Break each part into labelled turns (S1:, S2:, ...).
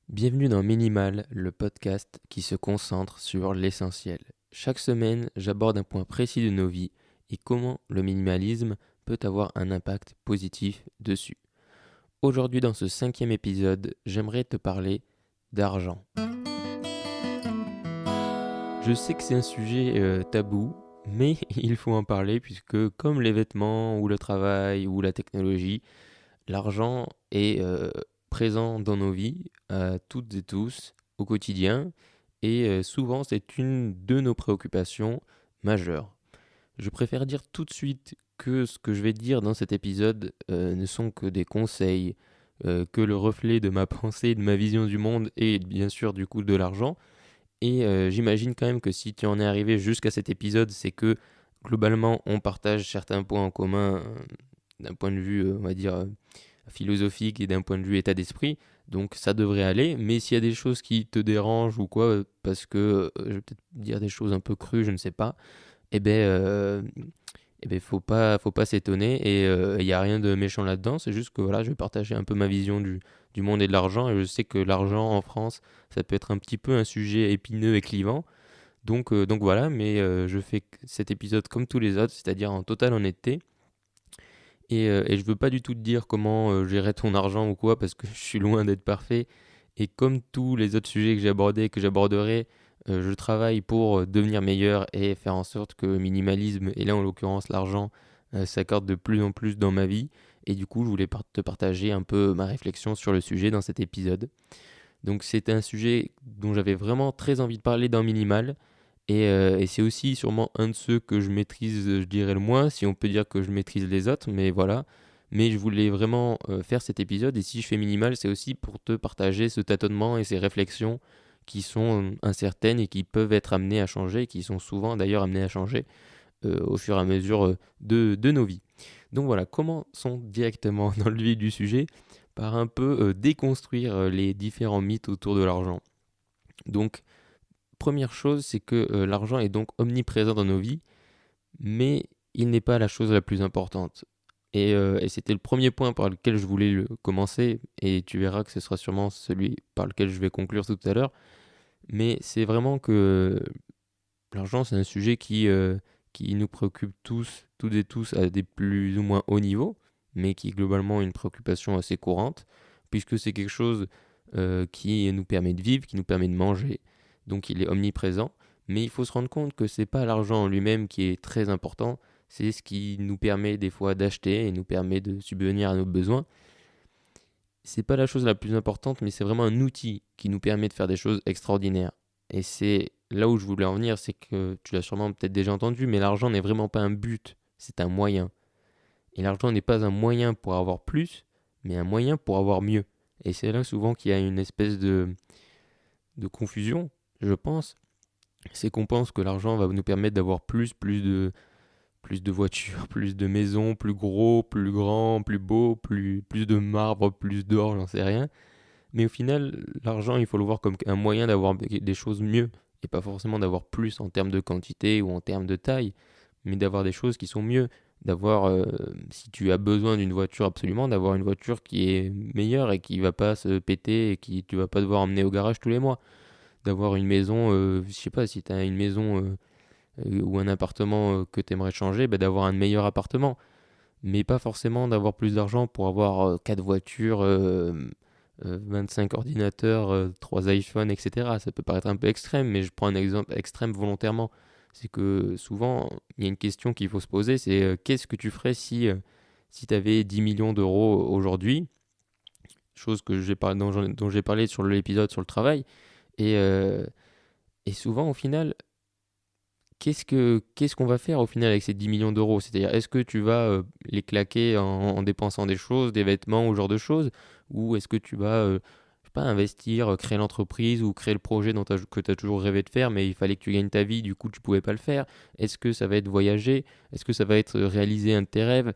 S1: Bienvenue dans Minimal, le podcast qui se concentre sur l'essentiel. Chaque semaine, j'aborde un point précis de nos vies et comment le minimalisme peut avoir un impact positif dessus. Aujourd'hui, dans ce 5e épisode, j'aimerais te parler d'argent. Je sais que c'est un sujet tabou, mais il faut en parler puisque comme les vêtements ou le travail ou la technologie, l'argent est présent dans nos vies, toutes et tous, au quotidien, et souvent c'est une de nos préoccupations majeures. Je préfère dire tout de suite que ce que je vais dire dans cet épisode ne sont que des conseils, que le reflet de ma pensée, de ma vision du monde et bien sûr du coup de l'argent. Et j'imagine quand même que si tu en es arrivé jusqu'à cet épisode, c'est que globalement on partage certains points en commun d'un point de vue, on va dire, philosophique et d'un point de vue état d'esprit. Donc ça devrait aller, mais s'il y a des choses qui te dérangent ou quoi, parce que je vais peut-être dire des choses un peu crues, je ne sais pas, faut pas s'étonner et il n'y a rien de méchant là-dedans. C'est juste que voilà, je vais partager un peu ma vision du monde et de l'argent. Et je sais que l'argent en France, ça peut être un petit peu un sujet épineux et clivant. Donc voilà, mais je fais cet épisode comme tous les autres, c'est-à-dire en totale honnêteté. Et je veux pas du tout te dire comment gérer ton argent ou quoi, parce que je suis loin d'être parfait. Et comme tous les autres sujets que j'ai abordés, que j'aborderai, je travaille pour devenir meilleur et faire en sorte que le minimalisme, et là en l'occurrence l'argent, s'accorde de plus en plus dans ma vie. Et du coup, je voulais te partager un peu ma réflexion sur le sujet dans cet épisode. Donc c'était un sujet dont j'avais vraiment très envie de parler dans Minimal. Et c'est aussi sûrement un de ceux que je maîtrise, je dirais le moins, si on peut dire que je maîtrise les autres, mais voilà. Mais je voulais vraiment faire cet épisode, et si je fais Minimal, c'est aussi pour te partager ce tâtonnement et ces réflexions qui sont incertaines et qui peuvent être amenées à changer, et qui sont souvent d'ailleurs amenées à changer au fur et à mesure de nos vies. Donc voilà, commençons directement dans le vif du sujet par un peu déconstruire les différents mythes autour de l'argent. Donc, première chose, c'est que l'argent est donc omniprésent dans nos vies, mais il n'est pas la chose la plus importante. Et c'était le premier point par lequel je voulais commencer, et tu verras que ce sera sûrement celui par lequel je vais conclure tout à l'heure. Mais c'est vraiment que l'argent, c'est un sujet qui nous préoccupe tous, toutes et tous, à des plus ou moins hauts niveaux, mais qui est globalement une préoccupation assez courante, puisque c'est quelque chose qui nous permet de vivre, qui nous permet de manger, donc il est omniprésent. Mais il faut se rendre compte que c'est pas l'argent en lui-même qui est très important, c'est ce qui nous permet des fois d'acheter et nous permet de subvenir à nos besoins. C'est pas la chose la plus importante, mais c'est vraiment un outil qui nous permet de faire des choses extraordinaires. Et c'est là où je voulais en venir, c'est que tu l'as sûrement peut-être déjà entendu, mais l'argent n'est vraiment pas un but, c'est un moyen. Et l'argent n'est pas un moyen pour avoir plus, mais un moyen pour avoir mieux. Et c'est là souvent qu'il y a une espèce de confusion, je pense. C'est qu'on pense que l'argent va nous permettre d'avoir plus de voitures, plus de maisons, plus gros, plus grand, plus beau, plus de marbre, plus d'or, j'en sais rien. Mais au final, l'argent, il faut le voir comme un moyen d'avoir des choses mieux. Et pas forcément d'avoir plus en termes de quantité ou en termes de taille, mais d'avoir des choses qui sont mieux. D'avoir, si tu as besoin d'une voiture absolument, d'avoir une voiture qui est meilleure et qui va pas se péter et qui tu vas pas devoir emmener au garage tous les mois. D'avoir une maison, je sais pas, si tu as une maison ou un appartement que tu aimerais changer, bah, d'avoir un meilleur appartement. Mais pas forcément d'avoir plus d'argent pour avoir 4 voitures, 25 ordinateurs, 3 iPhones, etc. Ça peut paraître un peu extrême, mais je prends un exemple extrême volontairement. C'est que souvent, il y a une question qu'il faut se poser, c'est qu'est-ce que tu ferais si tu avais 10 millions d'euros aujourd'hui, chose que dont j'ai parlé sur l'épisode sur le travail. Et, euh, et souvent, au final, qu'est-ce qu'on va faire au final avec ces 10 millions d'euros? C'est-à-dire, est-ce que tu vas les claquer en dépensant des choses, des vêtements ou ce genre de choses? Ou est-ce que tu vas, je sais pas, investir, créer l'entreprise ou créer le projet que tu as toujours rêvé de faire, mais il fallait que tu gagnes ta vie, du coup tu pouvais pas le faire? Est-ce que ça va être voyager? Est-ce que ça va être réaliser un de tes rêves?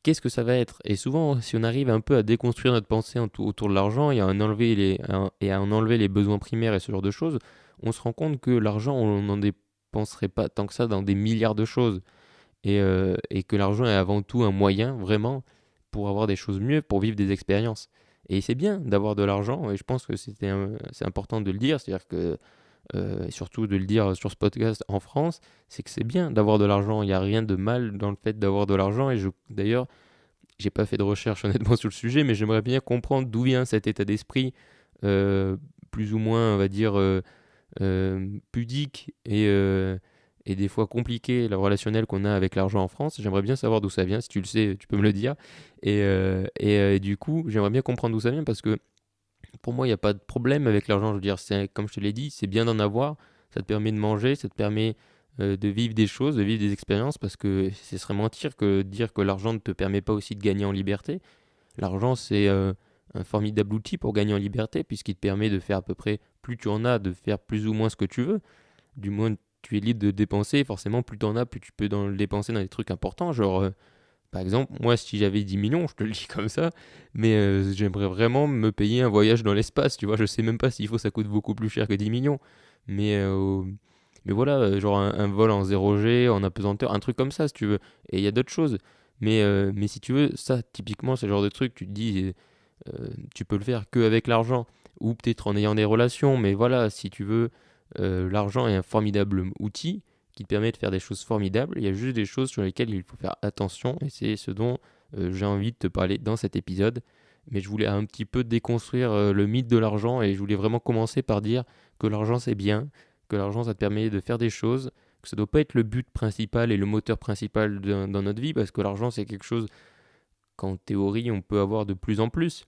S1: Qu'est-ce que ça va être? Et souvent, si on arrive un peu à déconstruire notre pensée autour de l'argent et à en enlever les besoins primaires et ce genre de choses, on se rend compte que l'argent, on n'en dépenserait pas tant que ça dans des milliards de choses. Et que l'argent est avant tout un moyen, vraiment, pour avoir des choses mieux, pour vivre des expériences. Et c'est bien d'avoir de l'argent, et je pense que c'est important de le dire, c'est-à-dire que, et surtout de le dire sur ce podcast en France, c'est que c'est bien d'avoir de l'argent. Il n'y a rien de mal dans le fait d'avoir de l'argent. D'ailleurs, j'ai pas fait de recherche honnêtement sur le sujet, mais j'aimerais bien comprendre d'où vient cet état d'esprit, euh, plus ou moins, on va dire, pudique et des fois compliqué, le relationnel qu'on a avec l'argent en France. J'aimerais bien savoir d'où ça vient. Si tu le sais, tu peux me le dire. Et du coup, j'aimerais bien comprendre d'où ça vient parce que pour moi, il n'y a pas de problème avec l'argent. Je veux dire, comme je te l'ai dit, c'est bien d'en avoir. Ça te permet de manger, ça te permet de vivre des choses, de vivre des expériences, parce que ce serait mentir que de dire que l'argent ne te permet pas aussi de gagner en liberté. L'argent, c'est un formidable outil pour gagner en liberté, puisqu'il te permet de faire à peu près, plus tu en as, de faire plus ou moins ce que tu veux. Du moins, tu es libre de dépenser. Forcément, plus tu en as, plus tu peux le dépenser dans des trucs importants. Genre, par exemple, moi, si j'avais 10 millions, je te le dis comme ça, mais j'aimerais vraiment me payer un voyage dans l'espace, tu vois. Je sais même pas s'il faut, ça coûte beaucoup plus cher que 10 millions. Mais, mais voilà, genre un vol en 0G, en apesanteur, un truc comme ça, si tu veux. Et il y a d'autres choses. Mais si tu veux, ça, typiquement, c'est le genre de truc, tu te dis, tu peux le faire qu'avec l'argent, ou peut-être en ayant des relations, mais voilà, si tu veux, l'argent est un formidable outil qui te permet de faire des choses formidables. Il y a juste des choses sur lesquelles il faut faire attention, et c'est ce dont j'ai envie de te parler dans cet épisode. Mais je voulais un petit peu déconstruire le mythe de l'argent, et je voulais vraiment commencer par dire que l'argent c'est bien, que l'argent ça te permet de faire des choses, que ça ne doit pas être le but principal et le moteur principal dans notre vie, parce que l'argent c'est quelque chose qu'en théorie on peut avoir de plus en plus.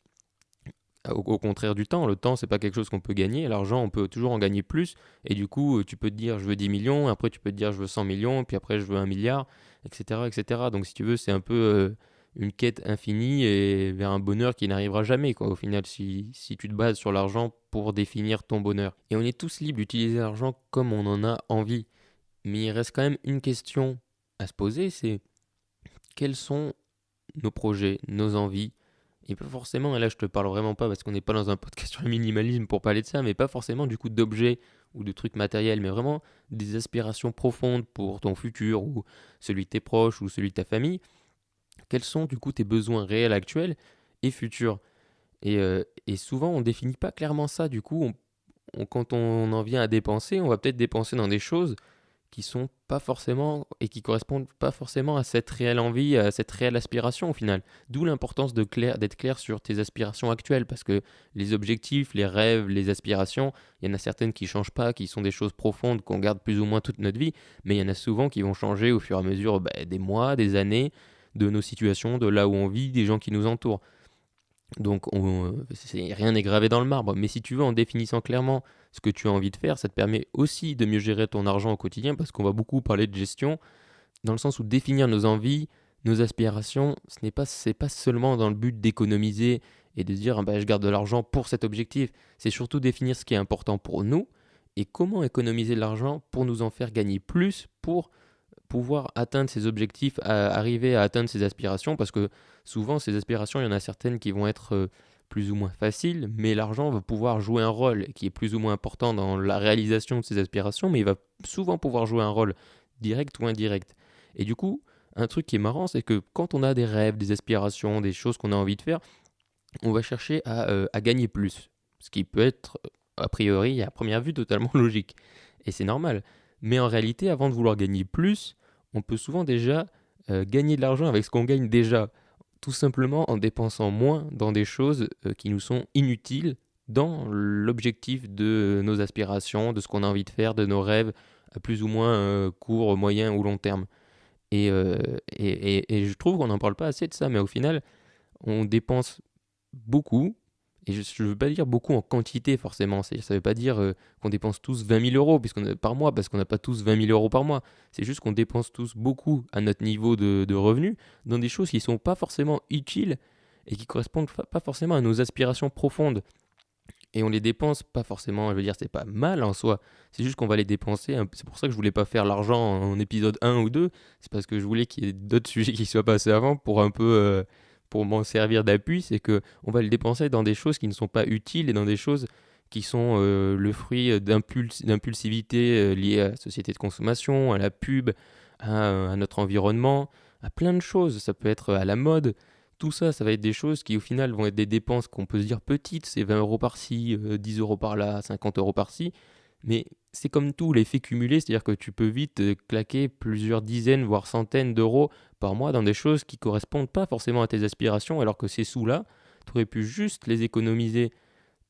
S1: Au contraire du temps, le temps c'est pas quelque chose qu'on peut gagner, l'argent on peut toujours en gagner plus, et du coup tu peux te dire je veux 10 millions, après tu peux te dire je veux 100 millions, puis après je veux 1 milliard, etc. etc. Donc si tu veux c'est un peu une quête infinie et vers un bonheur qui n'arrivera jamais quoi, au final si tu te bases sur l'argent pour définir ton bonheur. Et on est tous libres d'utiliser l'argent comme on en a envie, mais il reste quand même une question à se poser, c'est quels sont nos projets, nos envies. Et pas forcément, et là je te parle vraiment pas parce qu'on n'est pas dans un podcast sur le minimalisme pour parler de ça, mais pas forcément du coup d'objets ou de trucs matériels, mais vraiment des aspirations profondes pour ton futur ou celui de tes proches ou celui de ta famille. Quels sont du coup tes besoins réels actuels et futurs. Et souvent on définit pas clairement ça, du coup quand on en vient à dépenser, on va peut-être dépenser dans des choses qui sont pas forcément et qui correspondent pas forcément à cette réelle envie, à cette réelle aspiration au final. D'où l'importance d'être clair sur tes aspirations actuelles, parce que les objectifs, les rêves, les aspirations, il y en a certaines qui changent pas, qui sont des choses profondes qu'on garde plus ou moins toute notre vie, mais il y en a souvent qui vont changer au fur et à mesure des mois, des années, de nos situations, de là où on vit, des gens qui nous entourent. Donc rien n'est gravé dans le marbre. Mais si tu veux, en définissant clairement ce que tu as envie de faire, ça te permet aussi de mieux gérer ton argent au quotidien, parce qu'on va beaucoup parler de gestion, dans le sens où définir nos envies, nos aspirations, c'est pas seulement dans le but d'économiser et de se dire ah ben, je garde de l'argent pour cet objectif. C'est surtout définir ce qui est important pour nous et comment économiser de l'argent pour nous en faire gagner plus pour pouvoir atteindre ses objectifs, arriver à atteindre ses aspirations, parce que souvent ces aspirations, il y en a certaines qui vont être plus ou moins faciles, mais l'argent va pouvoir jouer un rôle qui est plus ou moins important dans la réalisation de ces aspirations, mais il va souvent pouvoir jouer un rôle direct ou indirect. Et du coup, un truc qui est marrant, c'est que quand on a des rêves, des aspirations, des choses qu'on a envie de faire, on va chercher à gagner plus, ce qui peut être, a priori, à première vue, totalement logique. Et c'est normal. Mais en réalité, avant de vouloir gagner plus, on peut souvent déjà gagner de l'argent avec ce qu'on gagne déjà, tout simplement en dépensant moins dans des choses qui nous sont inutiles dans l'objectif de nos aspirations, de ce qu'on a envie de faire, de nos rêves à plus ou moins court, moyen ou long terme. Et je trouve qu'on n'en parle pas assez de ça, mais au final, on dépense beaucoup, et je ne veux pas dire beaucoup en quantité forcément, ça ne veut pas dire qu'on dépense tous 20 000 euros par mois, parce qu'on n'a pas tous 20 000 euros par mois, c'est juste qu'on dépense tous beaucoup à notre niveau de revenus dans des choses qui ne sont pas forcément utiles et qui correspondent pas forcément à nos aspirations profondes. Et on les dépense pas forcément, je veux dire, c'est pas mal en soi, c'est juste qu'on va les dépenser. C'est pour ça que je voulais pas faire l'argent en épisode 1 ou 2, c'est parce que je voulais qu'il y ait d'autres sujets qui soient passés avant pour un peu pour m'en servir d'appui. C'est que on va le dépenser dans des choses qui ne sont pas utiles et dans des choses qui sont le fruit d'impulsivité liée à la société de consommation, à la pub, à notre environnement, à plein de choses. Ça peut être à la mode. Tout ça, ça va être des choses qui au final vont être des dépenses qu'on peut se dire petites, c'est 20 euros par-ci, 10 euros par-là, 50 euros par-ci, mais c'est comme tout, l'effet cumulé, c'est-à-dire que tu peux vite claquer plusieurs dizaines, voire centaines d'euros par mois dans des choses qui correspondent pas forcément à tes aspirations, alors que ces sous-là, tu aurais pu juste les économiser,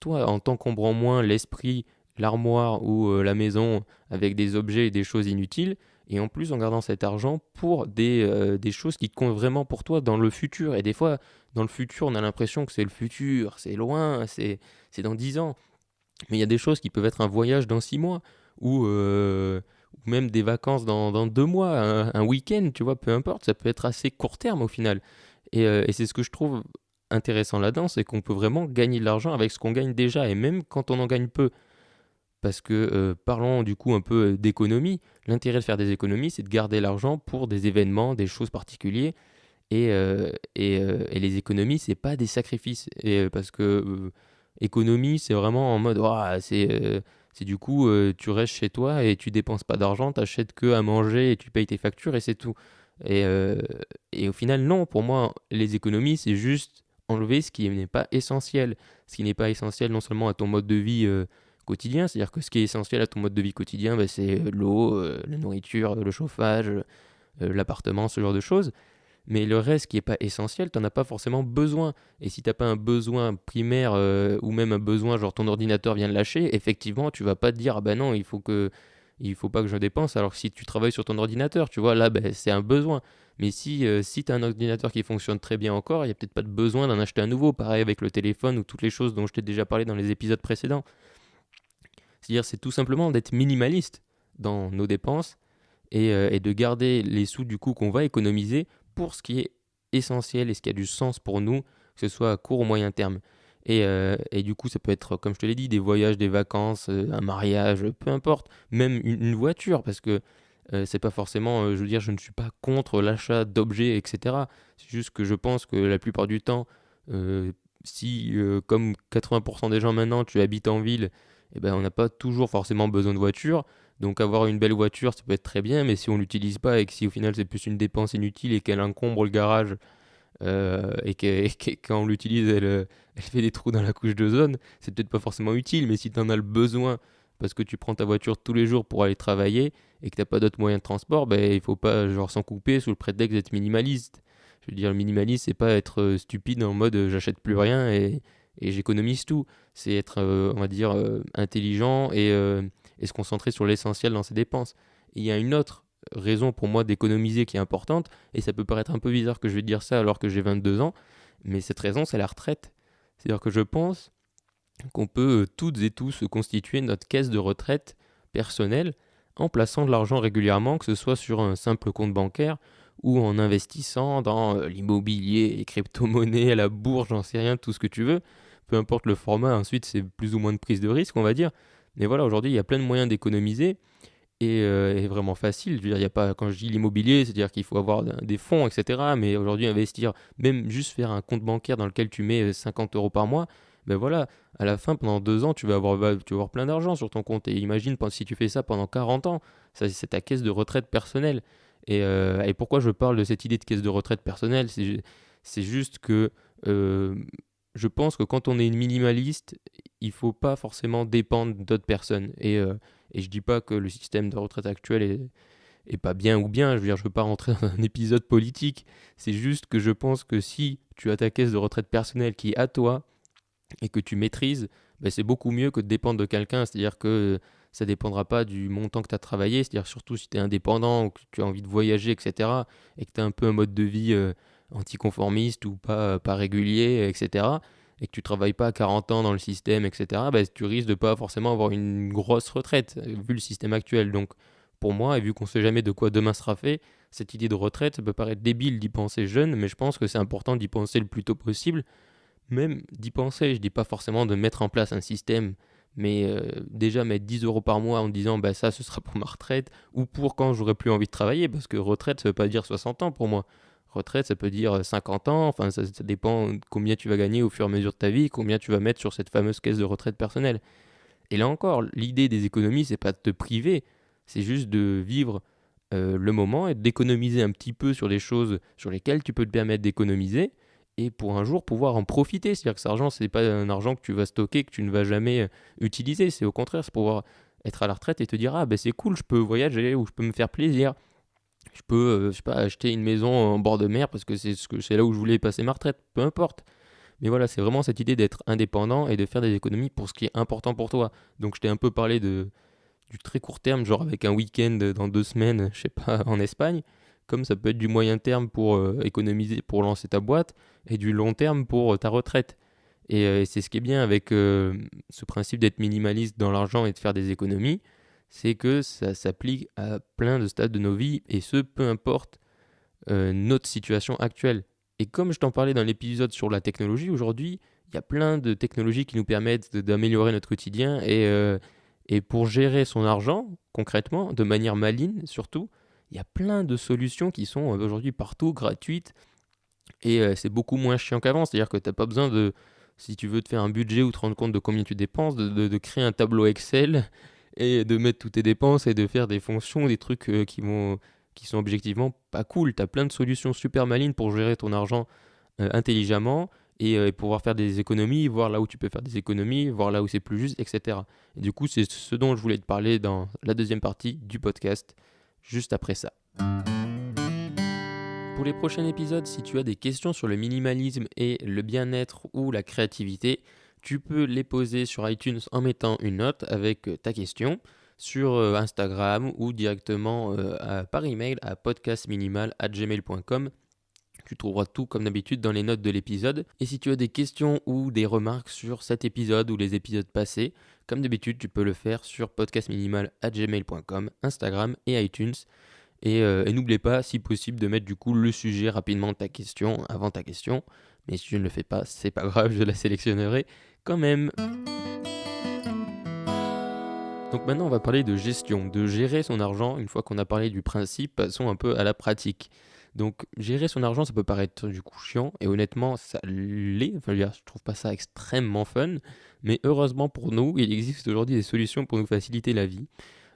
S1: toi, en t'encombrant moins l'esprit, l'armoire ou la maison avec des objets et des choses inutiles, et en plus en gardant cet argent pour des choses qui comptent vraiment pour toi dans le futur. Et des fois, dans le futur, on a l'impression que c'est le futur, c'est loin, c'est dans 10 ans. Mais il y a des choses qui peuvent être un voyage dans 6 mois ou même des vacances dans 2 mois, un week-end, tu vois, peu importe, ça peut être assez court terme au final. Et c'est ce que je trouve intéressant là-dedans, c'est qu'on peut vraiment gagner de l'argent avec ce qu'on gagne déjà, et même quand on en gagne peu. Parce que parlons du coup un peu d'économie, l'intérêt de faire des économies, c'est de garder l'argent pour des événements, des choses particulières, et les économies, c'est pas des sacrifices. Parce que économie, c'est vraiment en mode, ouah, c'est du coup, tu restes chez toi et tu dépenses pas d'argent, t'achètes que à manger et tu payes tes factures et c'est tout. Et, euh, et au final, non, pour moi, les économies, c'est juste enlever ce qui n'est pas essentiel. Ce qui n'est pas essentiel non seulement à ton mode de vie quotidien, c'est-à-dire que ce qui est essentiel à ton mode de vie quotidien, bah, c'est l'eau, la nourriture, le chauffage, l'appartement, ce genre de choses. Mais le reste qui n'est pas essentiel, tu n'en as pas forcément besoin. Et si tu n'as pas un besoin primaire ou même un besoin, genre ton ordinateur vient de lâcher, effectivement, tu vas pas te dire, ah ben non, il faut pas que je dépense. Alors que si tu travailles sur ton ordinateur, tu vois, là, ben, c'est un besoin. Mais si tu as un ordinateur qui fonctionne très bien encore, il n'y a peut-être pas de besoin d'en acheter un nouveau. Pareil avec le téléphone ou toutes les choses dont je t'ai déjà parlé dans les épisodes précédents. C'est-à-dire, c'est tout simplement d'être minimaliste dans nos dépenses et de garder les sous du coup qu'on va économiser pour ce qui est essentiel et ce qui a du sens pour nous, que ce soit à court ou moyen terme. Et du coup, ça peut être, comme je te l'ai dit, des voyages, des vacances, un mariage, peu importe, même une voiture, parce que c'est pas forcément, je veux dire, je ne suis pas contre l'achat d'objets, etc. C'est juste que je pense que la plupart du temps, si, comme 80% des gens maintenant, tu habites en ville, eh ben, on n'a pas toujours forcément besoin de voiture. Donc avoir une belle voiture, ça peut être très bien, mais si on l'utilise pas et que si au final c'est plus une dépense inutile et qu'elle encombre le garage et que quand on l'utilise, elle fait des trous dans la couche d'ozone, c'est peut-être pas forcément utile, mais si tu en as le besoin parce que tu prends ta voiture tous les jours pour aller travailler et que t'as pas d'autres moyens de transport, ben il faut pas genre s'en couper sous le prétexte d'être minimaliste. Je veux dire, le minimaliste, c'est pas être stupide en mode j'achète plus rien et j'économise tout. C'est être, on va dire, intelligent et se concentrer sur l'essentiel dans ses dépenses. Et il y a une autre raison pour moi d'économiser qui est importante, et ça peut paraître un peu bizarre que je vais dire ça alors que j'ai 22 ans, mais cette raison, c'est la retraite. C'est-à-dire que je pense qu'on peut toutes et tous constituer notre caisse de retraite personnelle en plaçant de l'argent régulièrement, que ce soit sur un simple compte bancaire ou en investissant dans l'immobilier, les crypto-monnaies, la bourse, j'en sais rien, tout ce que tu veux. Peu importe le format, ensuite c'est plus ou moins de prise de risque, on va dire. Mais voilà, aujourd'hui, il y a plein de moyens d'économiser et vraiment facile. Je veux dire, il y a pas, quand je dis l'immobilier, c'est-à-dire qu'il faut avoir des fonds, etc. Mais aujourd'hui, investir, même juste faire un compte bancaire dans lequel tu mets 50 euros par mois, ben voilà, à la fin, pendant 2 ans, tu vas avoir plein d'argent sur ton compte. Et imagine si tu fais ça pendant 40 ans, ça, c'est ta caisse de retraite personnelle. Et pourquoi je parle de cette idée de caisse de retraite personnelle, c'est juste que euh, je pense que quand on est une minimaliste, il faut pas forcément dépendre d'autres personnes. Et je dis pas que le système de retraite actuel est pas bien ou bien, je veux dire, je veux pas rentrer dans un épisode politique, c'est juste que je pense que si tu as ta caisse de retraite personnelle qui est à toi et que tu maîtrises, ben c'est beaucoup mieux que de dépendre de quelqu'un, c'est-à-dire que ça dépendra pas du montant que tu as travaillé, c'est-à-dire surtout si tu es indépendant ou que tu as envie de voyager, etc., et que tu as un peu un mode de vie anticonformiste ou pas régulier, etc., et que tu travailles pas à 40 ans dans le système, etc., ben, tu risques de pas forcément avoir une grosse retraite, vu le système actuel. Donc, pour moi, et vu qu'on sait jamais de quoi demain sera fait, cette idée de retraite, ça peut paraître débile d'y penser jeune, mais je pense que c'est important d'y penser le plus tôt possible, même d'y penser. Je dis pas forcément de mettre en place un système, mais déjà mettre 10 euros par mois en disant bah ça ce sera pour ma retraite ou pour quand j'aurai plus envie de travailler, parce que retraite ça veut pas dire 60 ans pour moi. Retraite ça peut dire 50 ans, enfin ça dépend de combien tu vas gagner au fur et à mesure de ta vie, combien tu vas mettre sur cette fameuse caisse de retraite personnelle. Et là encore, l'idée des économies c'est pas de te priver, c'est juste de vivre le moment et d'économiser un petit peu sur les choses sur lesquelles tu peux te permettre d'économiser et pour un jour pouvoir en profiter. C'est-à-dire que cet argent, c'est pas un argent que tu vas stocker, que tu ne vas jamais utiliser. C'est au contraire, c'est pouvoir être à la retraite et te dire, ah ben c'est cool, je peux voyager ou je peux me faire plaisir. Je peux, je sais pas, acheter une maison en bord de mer parce que c'est là où je voulais passer ma retraite, peu importe. Mais voilà, c'est vraiment cette idée d'être indépendant et de faire des économies pour ce qui est important pour toi. Donc je t'ai un peu parlé du très court terme, genre avec un week-end dans 2 semaines, je sais pas, en Espagne, comme ça peut être du moyen terme pour économiser, pour lancer ta boîte, et du long terme pour ta retraite. Et c'est ce qui est bien avec ce principe d'être minimaliste dans l'argent et de faire des économies, c'est que ça s'applique à plein de stades de nos vies, et ce, peu importe notre situation actuelle. Et comme je t'en parlais dans l'épisode sur la technologie, aujourd'hui, il y a plein de technologies qui nous permettent d'améliorer notre quotidien et pour gérer son argent, concrètement, de manière maligne surtout, il y a plein de solutions qui sont aujourd'hui partout, gratuites, et c'est beaucoup moins chiant qu'avant. C'est-à-dire que tu n'as pas besoin de, si tu veux te faire un budget ou te rendre compte de combien tu dépenses, de créer un tableau Excel et de mettre toutes tes dépenses et de faire des fonctions, des trucs qui sont objectivement pas cool. Tu as plein de solutions super malines pour gérer ton argent intelligemment et pouvoir faire des économies, voir là où tu peux faire des économies, voir là où c'est plus juste, etc. Et du coup, c'est ce dont je voulais te parler dans la deuxième partie du podcast, juste après ça. Pour les prochains épisodes, si tu as des questions sur le minimalisme et le bien-être ou la créativité, tu peux les poser sur iTunes en mettant une note avec ta question sur Instagram ou directement par email à podcastminimal@gmail.com. Tu trouveras tout comme d'habitude dans les notes de l'épisode. Et si tu as des questions ou des remarques sur cet épisode ou les épisodes passés, comme d'habitude, tu peux le faire sur podcastminimal@gmail.com, Instagram et iTunes. Et n'oublie pas, si possible, de mettre du coup le sujet rapidement de ta question, avant ta question. Mais si je ne le fais pas, c'est pas grave, je la sélectionnerai quand même. Donc maintenant, on va parler de gestion, de gérer son argent. Une fois qu'on a parlé du principe, passons un peu à la pratique. Donc gérer son argent, ça peut paraître du coup chiant, et honnêtement, ça l'est. Enfin, je trouve pas ça extrêmement fun. Mais heureusement pour nous, il existe aujourd'hui des solutions pour nous faciliter la vie.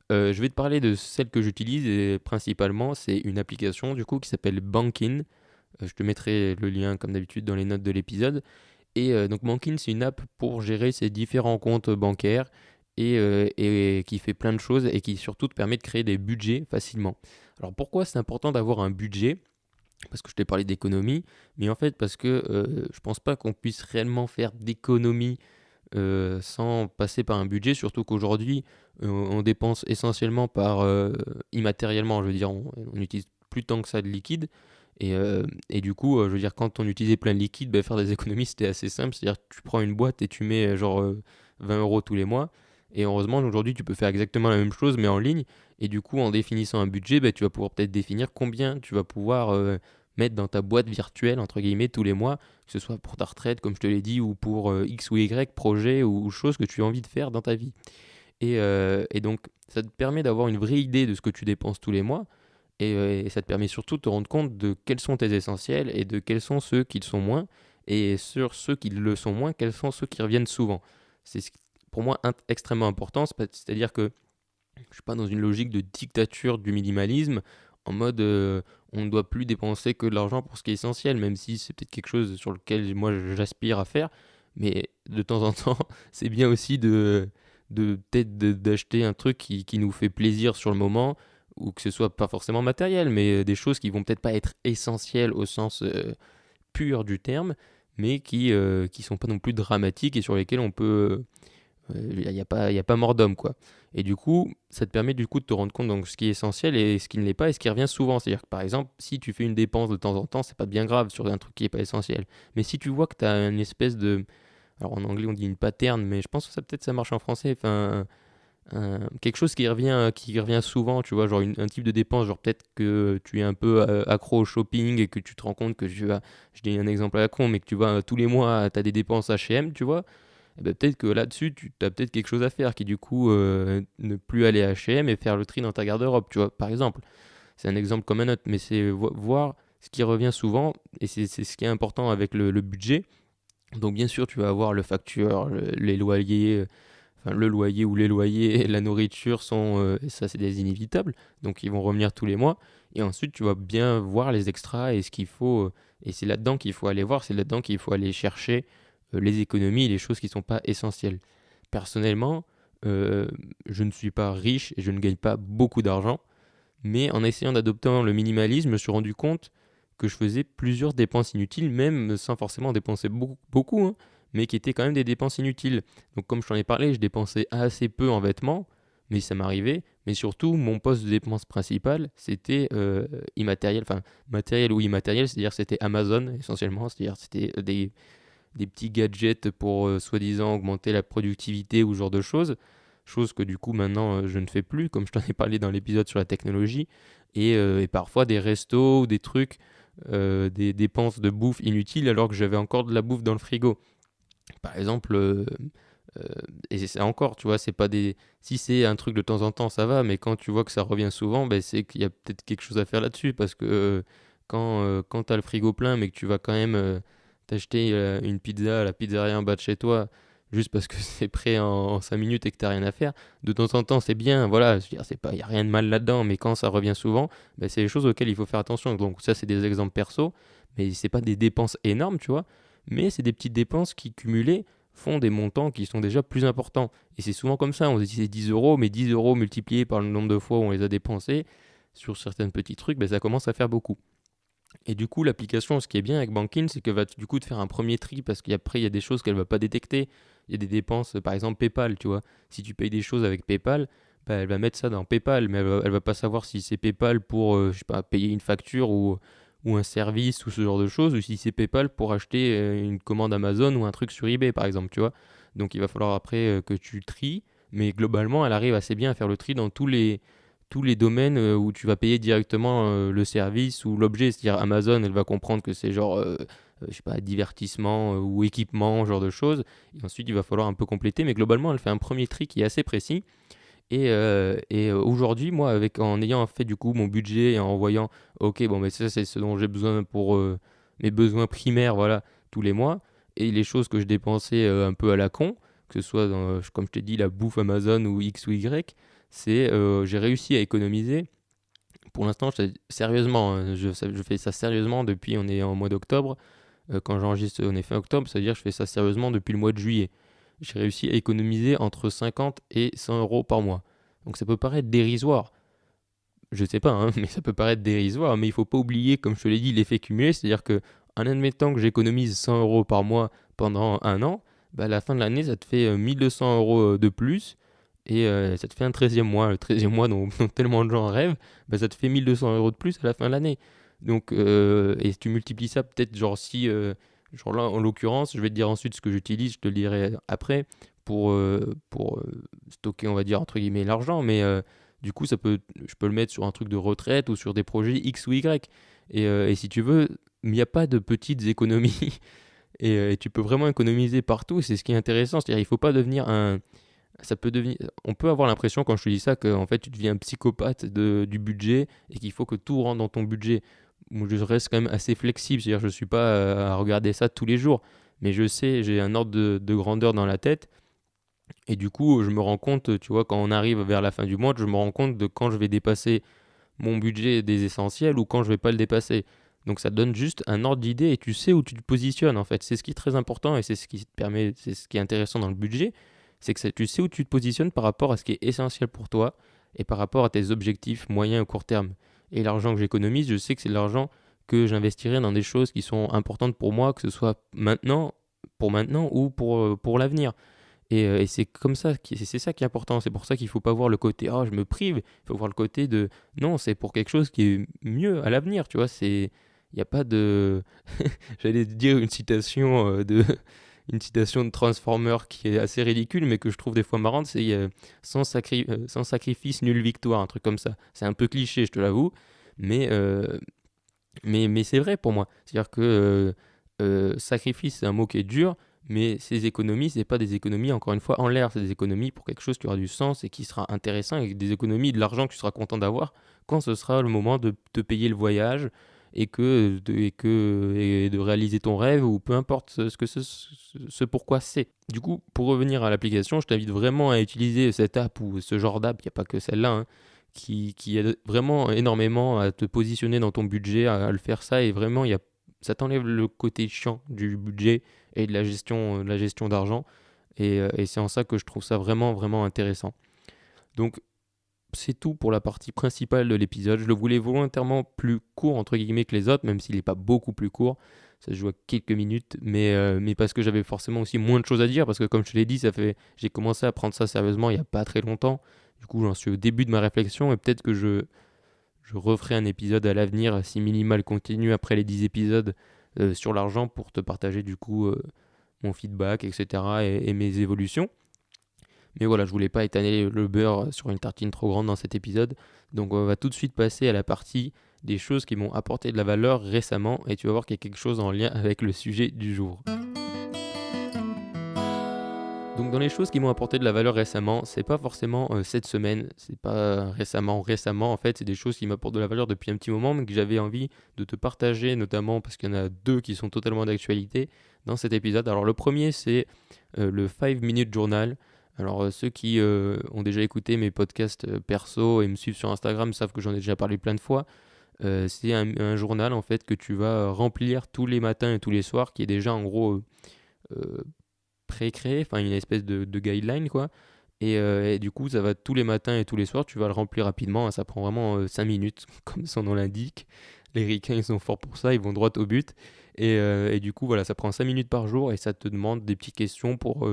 S1: Je vais te parler de celle que j'utilise et principalement, c'est une application du coup qui s'appelle Bankin. Je te mettrai le lien comme d'habitude dans les notes de l'épisode. Et donc Bankin, c'est une app pour gérer ses différents comptes bancaires et qui fait plein de choses et qui surtout te permet de créer des budgets facilement. Alors pourquoi c'est important d'avoir un budget? Parce que je t'ai parlé d'économie, mais en fait parce que je pense pas qu'on puisse réellement faire d'économie sans passer par un budget, surtout qu'aujourd'hui, on dépense essentiellement immatériellement, je veux dire, on utilise plus tant que ça de liquide, et du coup, je veux dire, quand on utilisait plein de liquide, faire des économies, c'était assez simple, c'est-à-dire que tu prends une boîte et tu mets 20 euros tous les mois, et heureusement, aujourd'hui, tu peux faire exactement la même chose, mais en ligne, et du coup, en définissant un budget, tu vas pouvoir peut-être définir combien tu vas pouvoir mettre dans ta boîte virtuelle, entre guillemets, tous les mois, que ce soit pour ta retraite, comme je te l'ai dit, ou pour X ou Y projet ou chose que tu as envie de faire dans ta vie. Et donc, ça te permet d'avoir une vraie idée de ce que tu dépenses tous les mois, et ça te permet surtout de te rendre compte de quels sont tes essentiels et de quels sont ceux qui le sont moins, et sur ceux qui le sont moins, quels sont ceux qui reviennent souvent. Pour moi extrêmement important, c'est-à-dire que je ne suis pas dans une logique de dictature du minimalisme, en mode on ne doit plus dépenser que de l'argent pour ce qui est essentiel, même si c'est peut-être quelque chose sur lequel moi j'aspire à faire, mais de temps en temps, c'est bien aussi peut-être d'acheter un truc qui nous fait plaisir sur le moment, ou que ce soit pas forcément matériel, mais des choses qui vont peut-être pas être essentielles au sens pur du terme, mais qui sont pas non plus dramatiques et sur lesquelles on peut il y a pas mort d'homme, quoi. Et du coup, ça te permet du coup de te rendre compte donc ce qui est essentiel et ce qui ne l'est pas et ce qui revient souvent. C'est-à-dire que par exemple, si tu fais une dépense de temps en temps, c'est pas bien grave sur un truc qui est pas essentiel. Mais si tu vois que tu as une espèce de, alors en anglais on dit une pattern, mais je pense que ça peut-être ça marche en français, enfin quelque chose qui revient souvent, tu vois, genre un type de dépense, genre peut-être que tu es un peu accro au shopping et que tu te rends compte que je dis un exemple à la con, mais que tu vas tous les mois, tu as des dépenses H&M, tu vois, eh ben, peut-être que là-dessus, tu as peut-être quelque chose à faire, qui du coup, ne plus aller à H&M et faire le tri dans ta garde-robe, tu vois, par exemple. C'est un exemple comme un autre, mais c'est voir ce qui revient souvent, et c'est ce qui est important avec le budget. Donc bien sûr, tu vas avoir le facture, les loyers, enfin, le loyer ou les loyers, la nourriture et ça c'est des inévitables, donc ils vont revenir tous les mois. Et ensuite tu vas bien voir les extras et ce qu'il faut, et c'est là-dedans qu'il faut aller voir, c'est là-dedans qu'il faut aller chercher les économies, les choses qui ne sont pas essentielles. Personnellement, euh, je ne suis pas riche et je ne gagne pas beaucoup d'argent, mais en essayant d'adopter le minimalisme, je me suis rendu compte que je faisais plusieurs dépenses inutiles, même sans forcément dépenser beaucoup, beaucoup, hein, mais qui étaient quand même des dépenses inutiles. Donc comme je t'en ai parlé, je dépensais assez peu en vêtements, mais ça m'arrivait. Mais surtout, mon poste de dépense principal, c'était immatériel, enfin matériel ou immatériel, c'est-à-dire c'était Amazon essentiellement, c'est-à-dire c'était des petits gadgets pour soi-disant augmenter la productivité ou ce genre de choses. Chose que du coup maintenant je ne fais plus, comme je t'en ai parlé dans l'épisode sur la technologie. Et parfois des restos ou des trucs, des dépenses de bouffe inutiles alors que j'avais encore de la bouffe dans le frigo. Par exemple, euh, et c'est encore, tu vois, c'est pas des. Si c'est un truc de temps en temps, ça va, mais quand tu vois que ça revient souvent, ben, c'est qu'il y a peut-être quelque chose à faire là-dessus. Parce que quand tu as le frigo plein, mais que tu vas quand même t'acheter une pizza à la pizzeria en bas de chez toi, juste parce que c'est prêt en 5 minutes et que t'as rien à faire, de temps en temps, c'est bien, voilà, je veux dire, c'est pas, il n'y a rien de mal là-dedans, mais quand ça revient souvent, ben, c'est les choses auxquelles il faut faire attention. Donc, ça, c'est des exemples perso, mais c'est pas des dépenses énormes, tu vois, mais c'est des petites dépenses qui, cumulées, font des montants qui sont déjà plus importants. Et c'est souvent comme ça, on se dit c'est 10 euros, mais 10 euros multipliés par le nombre de fois où on les a dépensés sur certains petits trucs, ben, ça commence à faire beaucoup. Et du coup, l'application, ce qui est bien avec Bankin, c'est que va du coup te faire un premier tri parce qu'après, il y a des choses qu'elle va pas détecter. Il y a des dépenses, par exemple PayPal, tu vois. Si tu payes des choses avec PayPal, bah, elle va mettre ça dans PayPal, mais elle va pas savoir si c'est PayPal pour, je sais pas, payer une facture ou un service ou ce genre de choses, ou si c'est PayPal pour acheter une commande Amazon ou un truc sur eBay, par exemple, tu vois. Donc il va falloir après que tu tries, mais globalement, elle arrive assez bien à faire le tri dans tous les domaines où tu vas payer directement le service ou l'objet. C'est-à-dire Amazon, elle va comprendre que c'est genre, je sais pas, divertissement ou équipement, genre de choses. Et ensuite, il va falloir un peu compléter. Mais globalement, elle fait un premier tri qui est assez précis. Et aujourd'hui, moi, en ayant fait du coup mon budget et en voyant, ok, bon, mais ça, c'est ce dont j'ai besoin pour mes besoins primaires, voilà, tous les mois. Et les choses que je dépensais un peu à la con, que ce soit dans, comme je t'ai dit, la bouffe Amazon ou X ou Y, j'ai réussi à économiser. Pour l'instant, sérieusement, hein, je fais ça sérieusement depuis, on est en mois d'octobre. Quand j'enregistre, on est fin octobre, ça veut dire que je fais ça sérieusement depuis le mois de juillet. J'ai réussi à économiser entre 50 et 100 euros par mois. Donc ça peut paraître dérisoire, je sais pas, hein, mais ça peut paraître dérisoire, mais il faut pas oublier, comme je te l'ai dit, l'effet cumulé, c'est-à-dire que en admettant que j'économise 100 euros par mois pendant un an, bah, à la fin de l'année, ça te fait 1200 euros de plus, et ça te fait un treizième mois. Le treizième mois dont tellement de gens rêvent, bah, ça te fait 1200 euros de plus à la fin de l'année. Donc, et si tu multiplies ça, peut-être genre si, genre là en l'occurrence, je vais te dire ensuite ce que j'utilise, je te le dirai après, pour stocker, on va dire, entre guillemets, l'argent, mais du coup, je peux le mettre sur un truc de retraite ou sur des projets X ou Y. Et si tu veux, il n'y a pas de petites économies. Et tu peux vraiment économiser partout. Et c'est ce qui est intéressant. C'est-à-dire, il faut pas devenir un. Ça peut devenir. On peut avoir l'impression quand je te dis ça que en fait tu deviens un psychopathe du budget et qu'il faut que tout rentre dans ton budget. Moi, je reste quand même assez flexible. C'est-à-dire, je suis pas à regarder ça tous les jours. Mais je sais, j'ai un ordre de grandeur dans la tête. Et du coup, je me rends compte, tu vois, quand on arrive vers la fin du mois, je me rends compte de quand je vais dépasser mon budget des essentiels ou quand je vais pas le dépasser. Donc ça te donne juste un ordre d'idée et tu sais où tu te positionnes en fait. C'est ce qui est très important et c'est ce qui te permet, c'est ce qui est intéressant dans le budget, c'est que tu sais où tu te positionnes par rapport à ce qui est essentiel pour toi et par rapport à tes objectifs moyens ou court terme. Et l'argent que j'économise, je sais que c'est de l'argent que j'investirai dans des choses qui sont importantes pour moi, que ce soit maintenant, pour maintenant ou pour l'avenir. Et c'est comme ça, c'est ça qui est important. C'est pour ça qu'il ne faut pas voir le côté «oh, je me prive». Il faut voir le côté de non, c'est pour quelque chose qui est mieux à l'avenir. Tu vois, il n'y a pas de. J'allais te dire une citation de Transformer qui est assez ridicule, mais que je trouve des fois marrante. C'est sans sacrifice, nulle victoire, un truc comme ça. C'est un peu cliché, je te l'avoue, mais, euh, mais c'est vrai pour moi. C'est-à-dire que sacrifice, c'est un mot qui est dur, mais ces économies, c'est pas des économies, encore une fois, en l'air. C'est des économies pour quelque chose qui aura du sens et qui sera intéressant, et des économies de l'argent que tu seras content d'avoir quand ce sera le moment de te payer le voyage et de réaliser ton rêve ou peu importe ce pourquoi c'est. Du coup, pour revenir à l'application, je t'invite vraiment à utiliser cette app ou ce genre d'app, il n'y a pas que celle-là, hein, qui aide vraiment énormément à te positionner dans ton budget, à le faire ça et vraiment ça t'enlève le côté chiant du budget et de la gestion d'argent et c'est en ça que je trouve ça vraiment vraiment intéressant. Donc c'est tout pour la partie principale de l'épisode. Je le voulais volontairement plus court entre guillemets que les autres, même s'il n'est pas beaucoup plus court. Ça se joue à quelques minutes, mais parce que j'avais forcément aussi moins de choses à dire, parce que comme je te l'ai dit, j'ai commencé à prendre ça sérieusement il n'y a pas très longtemps. Du coup, j'en suis au début de ma réflexion et peut-être que je referai un épisode à l'avenir si Minimal continue après les 10 épisodes sur l'argent pour te partager du coup mon feedback, etc. et mes évolutions. Mais voilà, je voulais pas étaler le beurre sur une tartine trop grande dans cet épisode. Donc on va tout de suite passer à la partie des choses qui m'ont apporté de la valeur récemment et tu vas voir qu'il y a quelque chose en lien avec le sujet du jour. Donc dans les choses qui m'ont apporté de la valeur récemment, c'est pas forcément cette semaine, c'est pas récemment en fait, c'est des choses qui m'apportent de la valeur depuis un petit moment mais que j'avais envie de te partager notamment parce qu'il y en a deux qui sont totalement d'actualité dans cet épisode. Alors le premier c'est le 5 Minute Journal. Alors ceux qui ont déjà écouté mes podcasts perso et me suivent sur Instagram savent que j'en ai déjà parlé plein de fois. C'est un journal en fait que tu vas remplir tous les matins et tous les soirs qui est déjà en gros euh, pré-créé, enfin une espèce de guideline quoi. Et du coup, ça va tous les matins et tous les soirs, tu vas le remplir rapidement, hein, ça prend vraiment 5 minutes, comme son nom l'indique. Les ricains, ils sont forts pour ça, ils vont droit au but. Et du coup, voilà, ça prend 5 minutes par jour et ça te demande des petites questions pour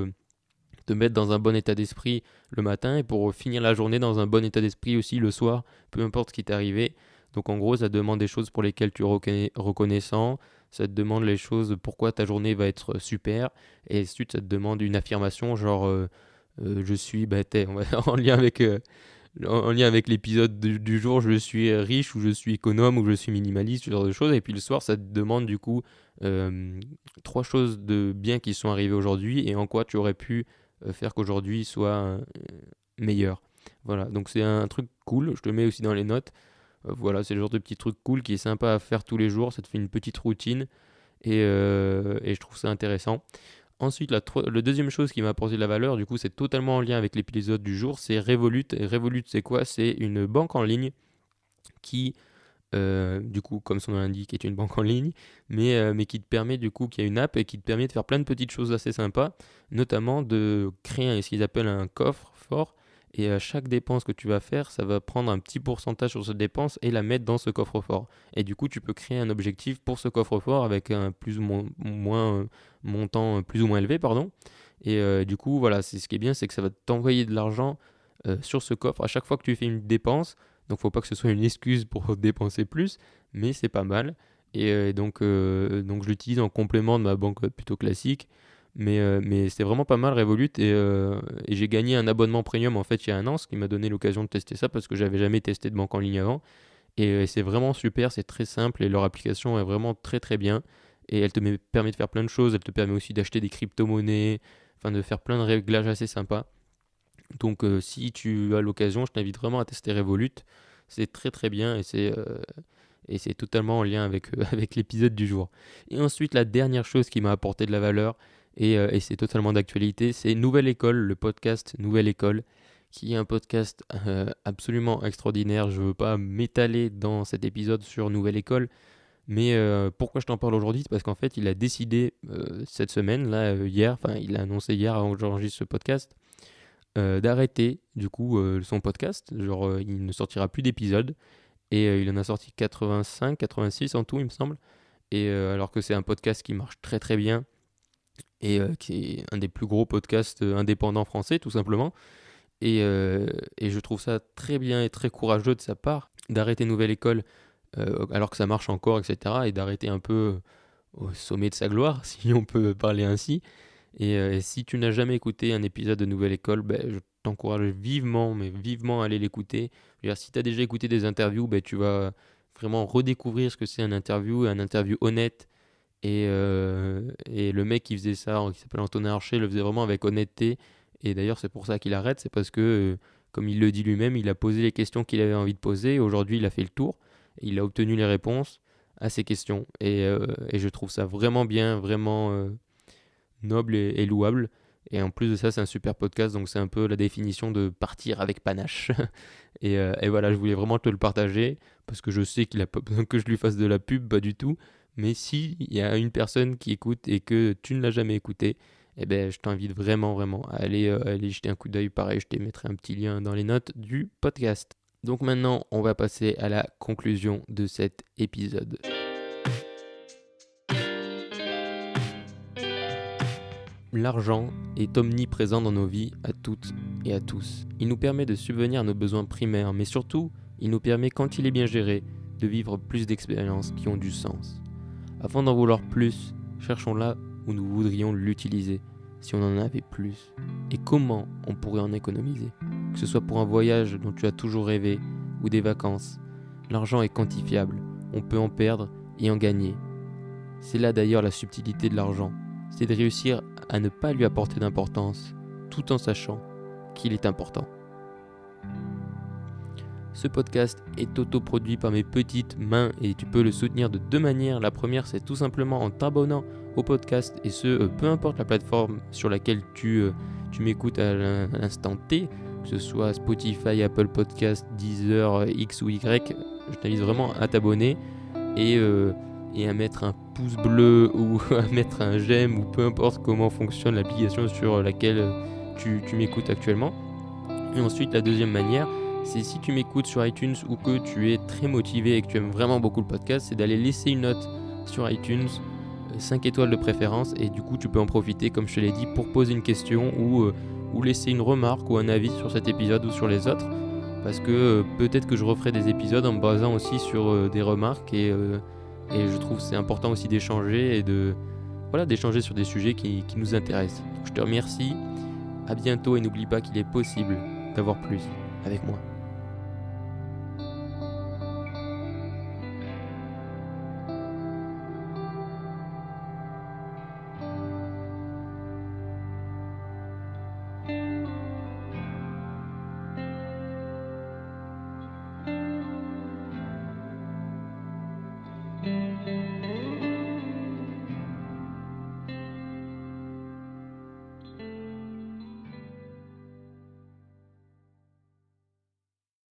S1: te mettre dans un bon état d'esprit le matin et pour finir la journée dans un bon état d'esprit aussi le soir, peu importe ce qui t'est arrivé. Donc en gros, ça te demande des choses pour lesquelles tu es reconnaissant, ça te demande les choses pourquoi ta journée va être super, et ensuite ça te demande une affirmation genre je suis, en lien avec, en lien avec l'épisode du jour, je suis riche ou je suis économe ou je suis minimaliste, ce genre de choses. Et puis le soir, ça te demande du coup trois choses de bien qui sont arrivées aujourd'hui et en quoi tu aurais pu faire qu'aujourd'hui soit meilleur. Voilà, donc c'est un truc cool, je te mets aussi dans les notes. Voilà, c'est le genre de petit truc cool qui est sympa à faire tous les jours, ça te fait une petite routine et je trouve ça intéressant. Ensuite, la deuxième chose qui m'a apporté de la valeur, du coup, c'est totalement en lien avec l'épisode du jour, c'est Revolut. Et Revolut, c'est quoi? C'est une banque en ligne qui, du coup, comme son nom l'indique, est une banque en ligne, mais qui te permet, du coup, qui a une app et qui te permet de faire plein de petites choses assez sympas, notamment de créer ce qu'ils appellent un coffre fort. Et à chaque dépense que tu vas faire, ça va prendre un petit pourcentage sur cette dépense et la mettre dans ce coffre-fort. Et du coup, tu peux créer un objectif pour ce coffre-fort avec un plus ou moins montant plus ou moins élevé, pardon. Et du coup, voilà, c'est ce qui est bien, c'est que ça va t'envoyer de l'argent sur ce coffre à chaque fois que tu fais une dépense. Donc, faut pas que ce soit une excuse pour dépenser plus, mais c'est pas mal. Donc je l'utilise en complément de ma banque plutôt classique. Mais c'est vraiment pas mal Revolut et j'ai gagné un abonnement premium en fait il y a un an, ce qui m'a donné l'occasion de tester ça parce que j'avais jamais testé de banque en ligne avant. Et c'est vraiment super, c'est très simple et leur application est vraiment très très bien. Et elle permet de faire plein de choses, elle te permet aussi d'acheter des crypto-monnaies, enfin de faire plein de réglages assez sympas. Donc si tu as l'occasion, je t'invite vraiment à tester Revolut. C'est très très bien et c'est totalement en lien avec, avec l'épisode du jour. Et ensuite, la dernière chose qui m'a apporté de la valeur, et c'est totalement d'actualité, c'est Nouvelle École, le podcast Nouvelle École, qui est un podcast absolument extraordinaire. Je ne veux pas m'étaler dans cet épisode sur Nouvelle École, mais pourquoi je t'en parle aujourd'hui? C'est parce qu'en fait, il a décidé cette semaine, là, hier, enfin, il a annoncé hier avant que j'enregistre ce podcast, d'arrêter du coup son podcast. Genre, il ne sortira plus d'épisodes. Et il en a sorti 85, 86 en tout, il me semble. Et alors que c'est un podcast qui marche très très bien et qui est un des plus gros podcasts indépendants français, tout simplement. Et je trouve ça très bien et très courageux de sa part d'arrêter Nouvelle École alors que ça marche encore, etc. Et d'arrêter un peu au sommet de sa gloire, si on peut parler ainsi. Et si tu n'as jamais écouté un épisode de Nouvelle École, ben, je t'encourage vivement, mais vivement à aller l'écouter. Je veux dire, si tu as déjà écouté des interviews, ben, tu vas vraiment redécouvrir ce que c'est un interview honnête. Et le mec qui faisait ça, qui s'appelle Antonin Archer, le faisait vraiment avec honnêteté. Et d'ailleurs, c'est pour ça qu'il arrête, c'est parce que, comme il le dit lui-même, il a posé les questions qu'il avait envie de poser. Et aujourd'hui, il a fait le tour. Et il a obtenu les réponses à ces questions. Et je trouve ça vraiment bien, vraiment noble et louable. Et en plus de ça, c'est un super podcast, donc c'est un peu la définition de partir avec panache. Et voilà, je voulais vraiment te le partager, parce que je sais qu'il n'a pas besoin que je lui fasse de la pub, pas du tout. Mais si il y a une personne qui écoute et que tu ne l'as jamais écouté, eh ben, je t'invite vraiment, vraiment à aller jeter un coup d'œil. Pareil, je te mettrai un petit lien dans les notes du podcast. Donc maintenant, on va passer à la conclusion de cet épisode. L'argent est omniprésent dans nos vies à toutes et à tous. Il nous permet de subvenir à nos besoins primaires, mais surtout, il nous permet, quand il est bien géré, de vivre plus d'expériences qui ont du sens. Avant d'en vouloir plus, cherchons là où nous voudrions l'utiliser, si on en avait plus. Et comment on pourrait en économiser ? Que ce soit pour un voyage dont tu as toujours rêvé, ou des vacances. L'argent est quantifiable, on peut en perdre et en gagner. C'est là d'ailleurs la subtilité de l'argent, c'est de réussir à ne pas lui apporter d'importance, tout en sachant qu'il est important. Ce podcast est autoproduit par mes petites mains et tu peux le soutenir de deux manières. La première, c'est tout simplement en t'abonnant au podcast, et ce, peu importe la plateforme sur laquelle tu m'écoutes à l'instant T, que ce soit Spotify, Apple Podcast, Deezer, X ou Y. Je t'invite vraiment à t'abonner et à mettre un pouce bleu ou à mettre un j'aime, ou peu importe comment fonctionne l'application sur laquelle tu m'écoutes actuellement. Et ensuite, la deuxième manière, c'est si tu m'écoutes sur iTunes ou que tu es très motivé et que tu aimes vraiment beaucoup le podcast, c'est d'aller laisser une note sur iTunes, 5 étoiles de préférence, et du coup tu peux en profiter, comme je te l'ai dit, pour poser une question ou laisser une remarque ou un avis sur cet épisode ou sur les autres, parce que peut-être que je referai des épisodes en me basant aussi sur des remarques, et je trouve que c'est important aussi d'échanger et d'échanger sur des sujets qui nous intéressent. Donc, je te remercie, à bientôt, et n'oublie pas qu'il est possible d'avoir plus avec moi.